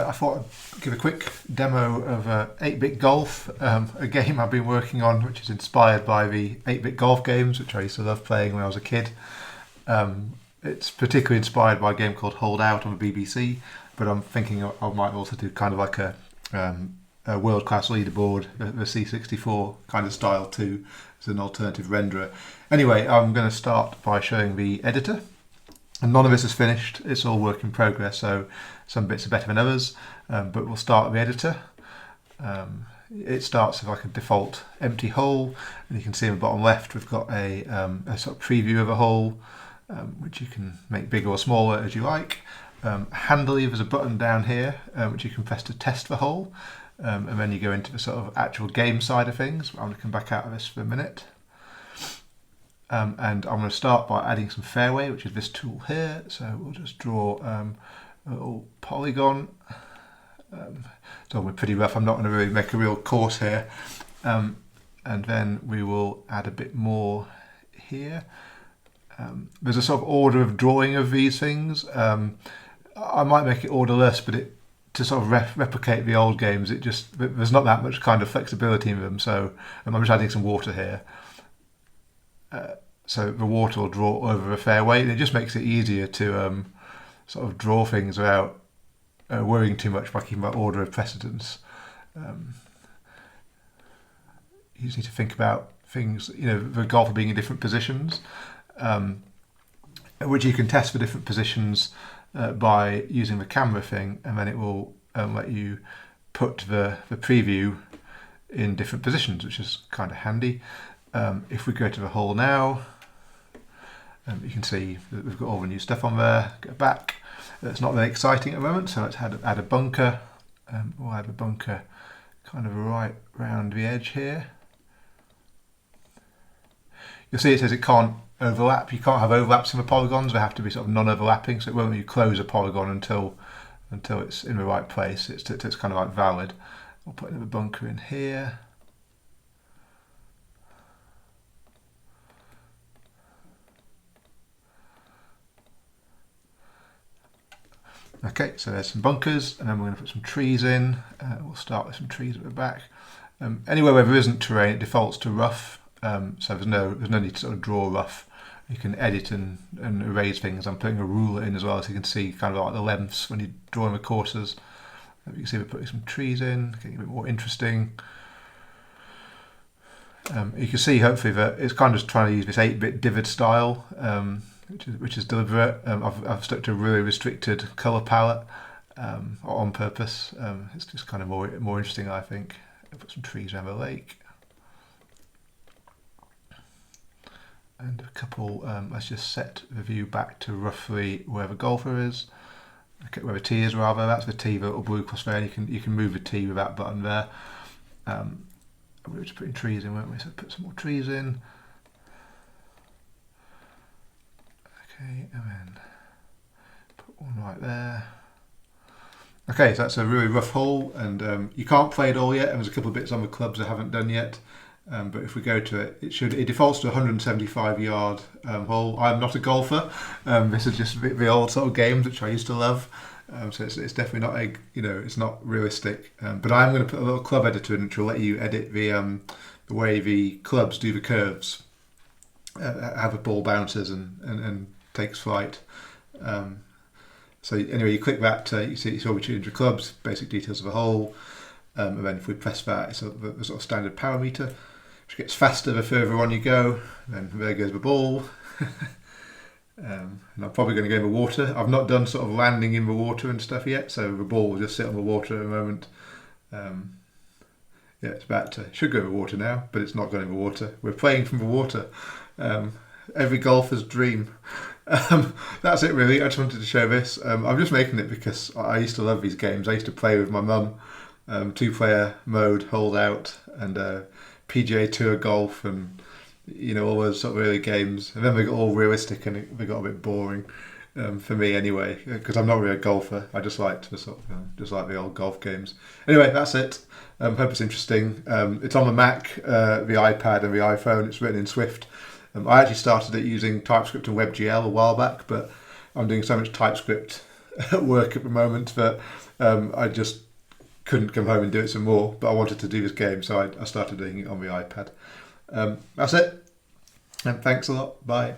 I thought I'd give a quick demo of 8-Bit Golf, a game I've been working on, which is inspired by the 8-Bit Golf games, which I used to love playing when I was a kid. It's particularly inspired by a game called Hold Out on the BBC, but I'm thinking I might also do kind of like a world-class leaderboard, the C64 kind of style too, as an alternative renderer. Anyway, I'm going to start by showing the editor. And none of this is finished, it's all work in progress, so some bits are better than others, but we'll start with the editor. It starts with like a default empty hole, and you can see in the bottom left we've got a sort of preview of a hole, which you can make bigger or smaller as you like. Handily, there's a button down here which you can press to test the hole, and then you go into the sort of actual game side of things. I'm going to come back out of this for a minute. And I'm going to start by adding some fairway, which is this tool here. So we'll just draw a little polygon. So we're pretty rough, I'm not going to really make a real course here. And then we will add a bit more here. There's a sort of order of drawing of these things. I might make it orderless, but to sort of replicate the old games, there's not that much kind of flexibility in them. So I'm just adding some water here. So the water will draw over a fairway. It just makes it easier to sort of draw things without worrying too much by keeping that order of precedence. You just need to think about things, the golfer being in different positions, which you can test for different positions by using the camera thing, and then it will let you put the preview in different positions, which is kind of handy. If we go to the hole now, you can see that we've got all the new stuff on there. Go back. It's not very exciting at the moment, so let's add a bunker. We'll add a bunker kind of right round the edge here. You'll see it says it can't overlap. You can't have overlaps in the polygons. They have to be sort of non-overlapping, so it won't let you close a polygon until it's in the right place. It's kind of like valid. We'll put another bunker in here. Okay, so there's some bunkers, and then we're going to put some trees in. We'll start with some trees at the back. Anywhere where there isn't terrain, it defaults to rough, so there's no need to sort of draw rough. You can edit and erase things. I'm putting a ruler in as well, so you can see kind of like the lengths when you're drawing the courses. You can see we're putting some trees in, getting a bit more interesting. You can see hopefully that it's kind of just trying to use this 8-bit Divid style, which is deliberate. I've stuck to a really restricted colour palette on purpose. It's just kind of more interesting, I think. I'll put some trees around the lake. And a couple, let's just set the view back to roughly where the golfer is. Okay, where the tee is rather, that's the tee, the little blue cross there. You can move the tee with that button there. We were just putting trees in, weren't we? So put some more trees in. Okay, and then put one right there. Okay, so that's a really rough hole, and you can't play it all yet, and there's a couple of bits on the clubs I haven't done yet. But if we go to it, it defaults to a 175 yard hole. I'm not a golfer. This is just the old sort of games which I used to love. So it's definitely not it's not realistic. But I'm going to put a little club editor in, which will let you edit the way the clubs do the curves, how the ball bounces and takes flight. So anyway, you click that, you see we change the clubs, basic details of the hole, and then if we press that, it's the sort of standard power meter, which gets faster the further on you go. Then there goes the ball. And I'm probably going to go in the water. I've not done sort of landing in the water and stuff yet, so the ball will just sit on the water at the moment. Yeah, it's about to, should go in the water now, but it's not going in the water. We're playing from the water. Every golfer's dream. That's it really. I just wanted to show this. I'm just making it because I used to love these games. I used to play with my mum. 2-player mode, hold out, and PGA Tour golf, and all those sort of early games. And then they got all realistic, and they got a bit boring for me anyway, because I'm not really a golfer. I just liked the sort of just like the old golf games. Anyway, that's it. Hope it's interesting. It's on the Mac, the iPad, and the iPhone. It's written in Swift. I actually started it using TypeScript and WebGL a while back, but I'm doing so much TypeScript at work at the moment that I just couldn't come home and do it some more. But I wanted to do this game, so I started doing it on the iPad. That's it. And thanks a lot. Bye.